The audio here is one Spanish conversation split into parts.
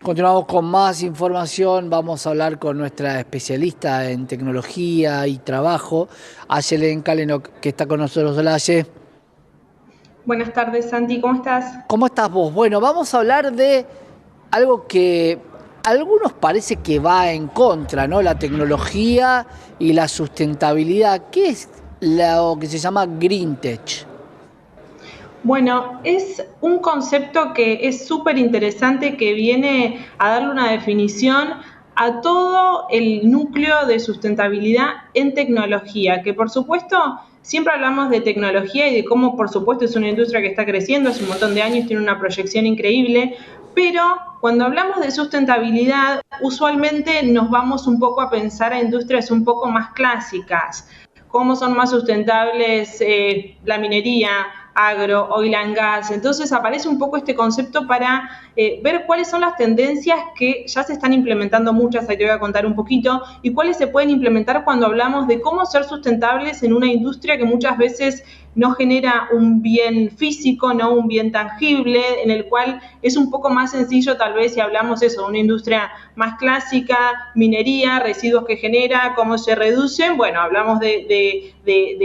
Continuamos con más información. Vamos a hablar con nuestra especialista en tecnología y trabajo, Ayelen Kalenok, que está con nosotros. Hola, Aye. Buenas tardes, Santi, ¿cómo estás? ¿Cómo estás vos? Bueno, vamos a hablar de algo que a algunos parece que va en contra, ¿no? La tecnología y la sustentabilidad. ¿Qué es lo que se llama Green Tech? Bueno, es un concepto que es súper interesante, que viene a darle una definición a todo el núcleo de sustentabilidad en tecnología, que por supuesto siempre hablamos de tecnología y de cómo por supuesto es una industria que está creciendo, hace un montón de años, tiene una proyección increíble, pero cuando hablamos de sustentabilidad usualmente nos vamos un poco a pensar a industrias un poco más clásicas. ¿Cómo son más sustentables la minería, agro, oil and gas? Entonces aparece un poco este concepto para ver cuáles son las tendencias que ya se están implementando muchas, ahí te voy a contar un poquito, y cuáles se pueden implementar cuando hablamos de cómo ser sustentables en una industria que muchas veces no genera un bien físico, no un bien tangible, en el cual es un poco más sencillo tal vez si hablamos eso, de una industria más clásica, minería, residuos que genera, cómo se reducen, bueno, hablamos de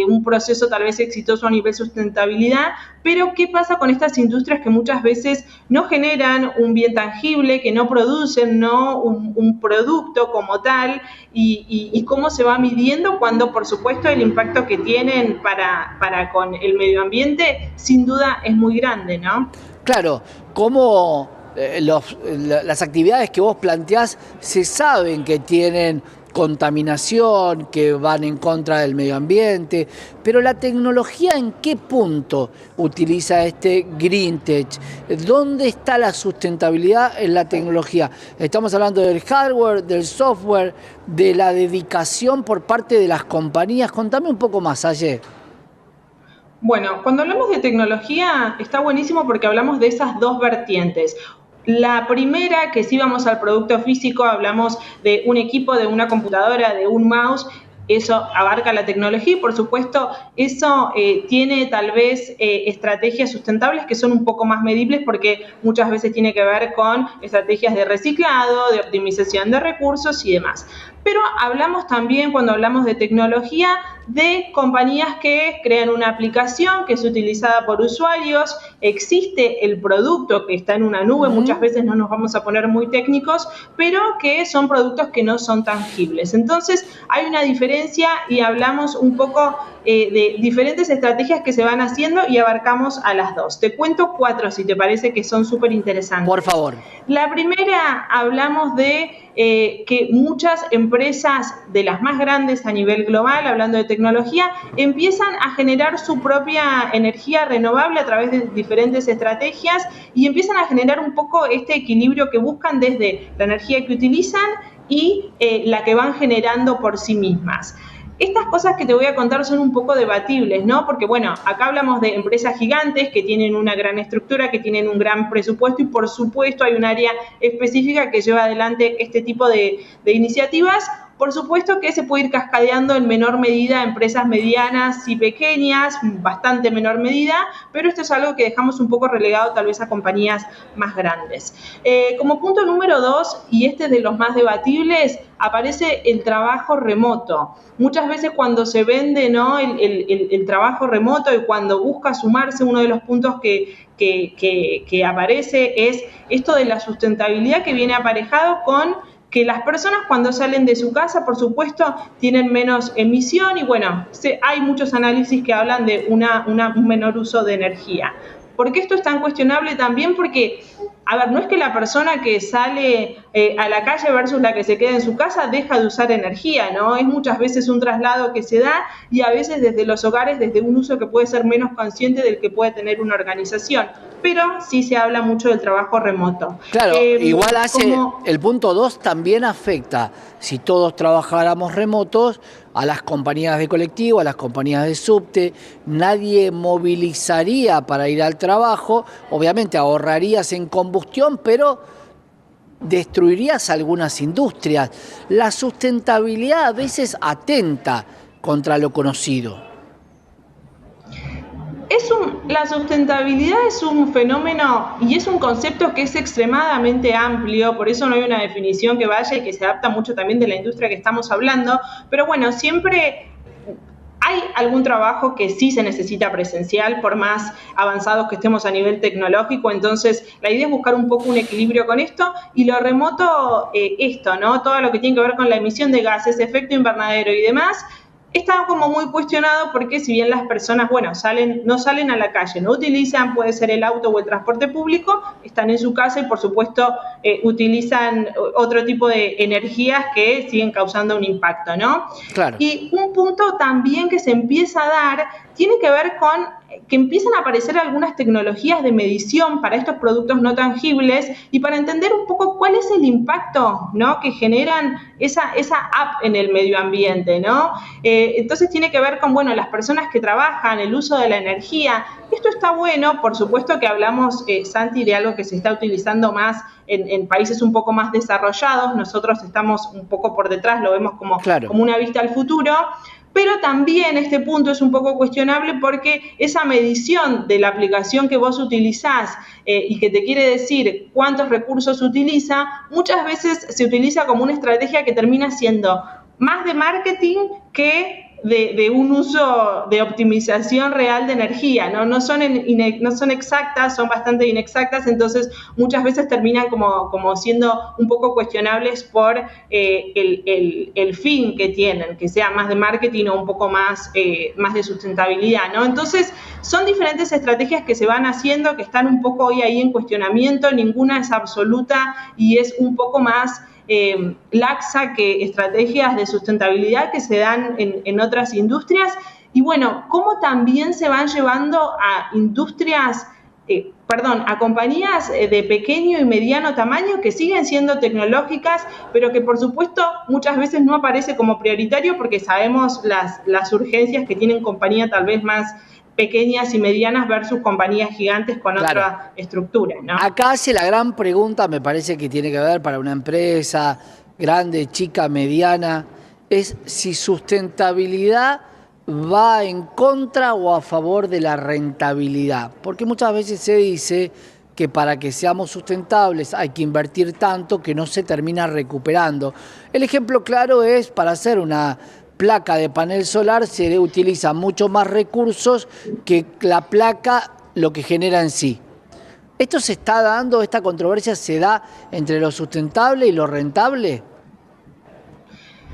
un proceso tal vez exitoso a nivel sustentabilidad, pero ¿qué pasa con estas industrias que muchas veces no generan un bien tangible, que no producen ¿no? un producto como tal, y cómo se va midiendo cuando por supuesto el impacto que tienen para con el medio ambiente sin duda es muy grande, ¿no? Claro, cómo las actividades que vos planteás se saben que tienen contaminación, que van en contra del medio ambiente, pero la tecnología, ¿en qué punto utiliza este Green Tech? ¿Dónde está la sustentabilidad en la tecnología? Estamos hablando del hardware, del software, de la dedicación por parte de las compañías. Contame un poco más, Aye. Bueno, cuando hablamos de tecnología está buenísimo porque hablamos de esas dos vertientes. La primera, que si vamos al producto físico, hablamos de un equipo, de una computadora, de un mouse, eso abarca la tecnología y por supuesto eso tiene tal vez estrategias sustentables que son un poco más medibles porque muchas veces tiene que ver con estrategias de reciclado, de optimización de recursos y demás. Pero hablamos también, cuando hablamos de tecnología, de compañías que crean una aplicación que es utilizada por usuarios, existe el producto que está en una nube, muchas veces no nos vamos a poner muy técnicos, pero que son productos que no son tangibles. Entonces hay una diferencia y hablamos un poco de diferentes estrategias que se van haciendo y abarcamos a las dos. Te cuento 4 si te parece que son súper interesantes. Por favor. La primera, hablamos de que muchas empresas de las más grandes a nivel global, hablando de tecnología, empiezan a generar su propia energía renovable a través de diferentes estrategias y empiezan a generar un poco este equilibrio que buscan desde la energía que utilizan y la que van generando por sí mismas. Estas cosas que te voy a contar son un poco debatibles, ¿no? Porque, bueno, acá hablamos de empresas gigantes que tienen una gran estructura, que tienen un gran presupuesto y, por supuesto, hay un área específica que lleva adelante este tipo de iniciativas. Por supuesto que se puede ir cascadeando en menor medida a empresas medianas y pequeñas, bastante menor medida, pero esto es algo que dejamos un poco relegado tal vez a compañías más grandes. Como punto número 2, y este es de los más debatibles, aparece el trabajo remoto. Muchas veces cuando se vende ¿no? el trabajo remoto y cuando busca sumarse, uno de los puntos que aparece es esto de la sustentabilidad que viene aparejado con que las personas cuando salen de su casa, por supuesto, tienen menos emisión y bueno, hay muchos análisis que hablan de un menor uso de energía. ¿Por qué esto es tan cuestionable? También porque, a ver, no es que la persona que sale a la calle versus la que se queda en su casa deja de usar energía, ¿no? Es muchas veces un traslado que se da y a veces desde los hogares, desde un uso que puede ser menos consciente del que puede tener una organización. Pero sí se habla mucho del trabajo remoto. Claro, igual el punto 2 también afecta, si todos trabajáramos remotos, a las compañías de colectivo, a las compañías de subte, nadie movilizaría para ir al trabajo, obviamente ahorrarías en combustión, pero destruirías algunas industrias. La sustentabilidad a veces atenta contra lo conocido. La sustentabilidad es un fenómeno y es un concepto que es extremadamente amplio, por eso no hay una definición que vaya y que se adapta mucho también de la industria que estamos hablando, pero bueno, siempre hay algún trabajo que sí se necesita presencial, por más avanzados que estemos a nivel tecnológico, entonces la idea es buscar un poco un equilibrio con esto, y lo remoto, ¿no? Todo lo que tiene que ver con la emisión de gases, efecto invernadero y demás, está como muy cuestionado porque si bien las personas, bueno, no salen a la calle, no utilizan, puede ser el auto o el transporte público, están en su casa y por supuesto utilizan otro tipo de energías que siguen causando un impacto, ¿no? Claro. Y un punto también que se empieza a dar tiene que ver con que empiezan a aparecer algunas tecnologías de medición para estos productos no tangibles y para entender un poco cuál es el impacto, ¿no?, que generan esa app en el medio ambiente, ¿no? Entonces tiene que ver con, bueno, las personas que trabajan, el uso de la energía. Esto está bueno, por supuesto que hablamos, Santi, de algo que se está utilizando más en países un poco más desarrollados. Nosotros estamos un poco por detrás, lo vemos como una vista al futuro. Pero también este punto es un poco cuestionable porque esa medición de la aplicación que vos utilizás y que te quiere decir cuántos recursos utiliza, muchas veces se utiliza como una estrategia que termina siendo más de marketing que de un uso de optimización real de energía, ¿no? No son exactas, son bastante inexactas, entonces muchas veces terminan como siendo un poco cuestionables por el fin que tienen, que sea más de marketing o un poco más de sustentabilidad, ¿no? Entonces son diferentes estrategias que se van haciendo, que están un poco hoy ahí en cuestionamiento, ninguna es absoluta y es un poco más laxa que estrategias de sustentabilidad que se dan en otras industrias. Y bueno, cómo también se van llevando a a compañías de pequeño y mediano tamaño que siguen siendo tecnológicas, pero que por supuesto muchas veces no aparece como prioritario porque sabemos las urgencias que tienen compañías tal vez más pequeñas y medianas versus compañías gigantes con otra estructura, ¿no? Acá hace la gran pregunta, me parece que tiene que ver para una empresa grande, chica, mediana, es si sustentabilidad va en contra o a favor de la rentabilidad. Porque muchas veces se dice que para que seamos sustentables hay que invertir tanto que no se termina recuperando. El ejemplo claro es para hacer una placa de panel solar se utiliza mucho más recursos que la placa lo que genera en sí. ¿Esto se está dando, esta controversia se da entre lo sustentable y lo rentable?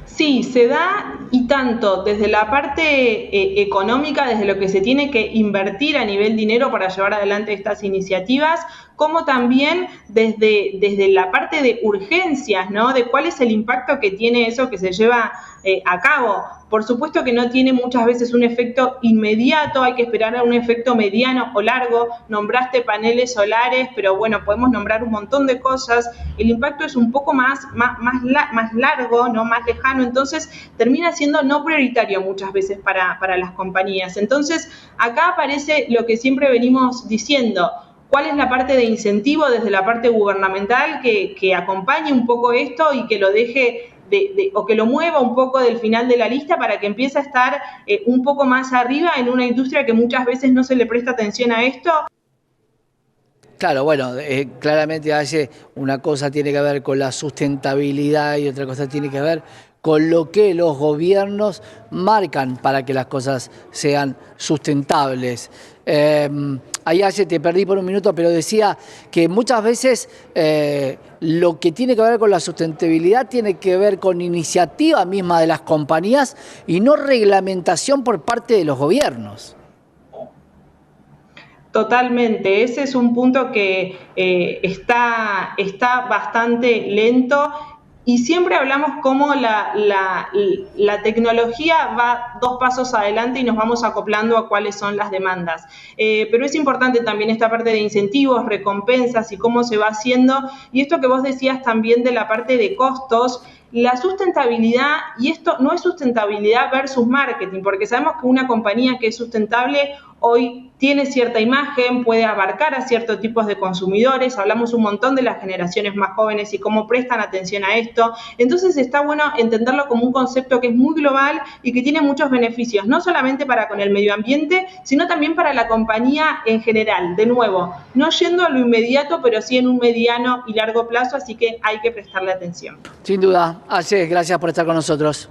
Sí, se da y tanto desde la parte económica, desde lo que se tiene que invertir a nivel dinero para llevar adelante estas iniciativas, como también desde la parte de urgencias, ¿no? De cuál es el impacto que tiene eso que se lleva a cabo. Por supuesto que no tiene muchas veces un efecto inmediato, hay que esperar a un efecto mediano o largo. Nombraste paneles solares, pero bueno, podemos nombrar un montón de cosas. El impacto es un poco más largo, ¿no?, más lejano, entonces termina siendo no prioritario muchas veces para las compañías. Entonces, acá aparece lo que siempre venimos diciendo. ¿Cuál es la parte de incentivo desde la parte gubernamental que acompañe un poco esto y que lo deje o que lo mueva un poco del final de la lista para que empiece a estar un poco más arriba en una industria que muchas veces no se le presta atención a esto? Claro, bueno, claramente una cosa tiene que ver con la sustentabilidad y otra cosa tiene que ver con lo que los gobiernos marcan para que las cosas sean sustentables. Ahí te perdí por un minuto, pero decía que muchas veces lo que tiene que ver con la sustentabilidad tiene que ver con iniciativa misma de las compañías y no reglamentación por parte de los gobiernos. Totalmente, ese es un punto que está bastante lento. Y siempre hablamos cómo la tecnología va 2 pasos adelante y nos vamos acoplando a cuáles son las demandas. Pero es importante también esta parte de incentivos, recompensas y cómo se va haciendo. Y esto que vos decías también de la parte de costos, la sustentabilidad, y esto no es sustentabilidad versus marketing, porque sabemos que una compañía que es sustentable hoy tiene cierta imagen, puede abarcar a ciertos tipos de consumidores, hablamos un montón de las generaciones más jóvenes y cómo prestan atención a esto, entonces está bueno entenderlo como un concepto que es muy global y que tiene muchos beneficios, no solamente para con el medio ambiente, sino también para la compañía en general, de nuevo, no yendo a lo inmediato, pero sí en un mediano y largo plazo, así que hay que prestarle atención. Sin duda. Gracias por estar con nosotros.